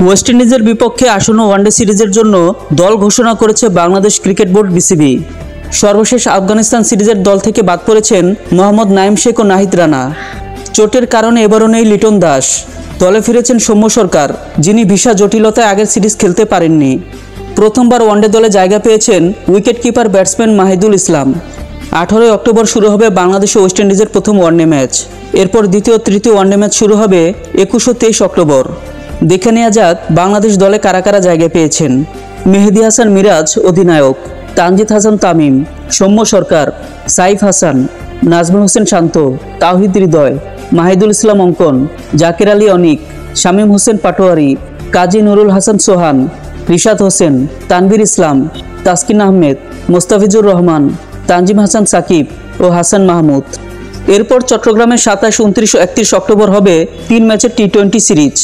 West ইন্ডিজের বিপক্ষে আসন্ন ওয়ানডে সিরিজের জন্য দল ঘোষণা করেছে বাংলাদেশ ক্রিকেট বোর্ড বিসিবি। সর্বশেষ আফগানিস্তান সিরিজের দল থেকে বাদ পড়েছেন মোহাম্মদ নাঈম শেখ ও নাহিদ রানা। চোটের কারণে এবারও নেই লিটন দাস। দলে ফিরেছেন সৌম্য সরকার, যিনি ভিসা জটিলতায় আগের সিরিজ খেলতে পারেননি। প্রথমবার ওয়ানডে দলে জায়গা পেয়েছেন উইকেট কিপার ব্যাটসম্যান মাহিদুল ইসলাম। 18 অক্টোবর শুরু হবে বাংলাদেশ ও ওয়েস্ট ইন্ডিজের প্রথম ওয়ানডে ম্যাচ। এরপর দ্বিতীয় ও তৃতীয় ওয়ানডে ম্যাচ শুরু হবে 21 ও 23 অক্টোবর। দেখে নেওয়া যাক বাংলাদেশ দলে কারা কারা জায়গা পেয়েছেন। মেহেদী হাসান মিরাজ অধিনায়ক, তানজিদ হাসান তামিম, সৌম্য সরকার, সাইফ হাসান, নাজমুল হোসেন শান্ত, তাওহিদ হৃদয়, মাহিদুল ইসলাম অঙ্কন, জাকির আলী অনিক, শামীম হোসেন পাটোয়ারি, কাজী নুরুল হাসান সোহান, রিশাদ হোসেন, তানভীর ইসলাম, তাসকিন আহমেদ, মোস্তাফিজুর রহমান, তানজিম হাসান সাকিব ও হাসান মাহমুদ। এরপর চট্টগ্রামে 27, 29 ও 31 অক্টোবর হবে 3 ম্যাচের টি-20 সিরিজ।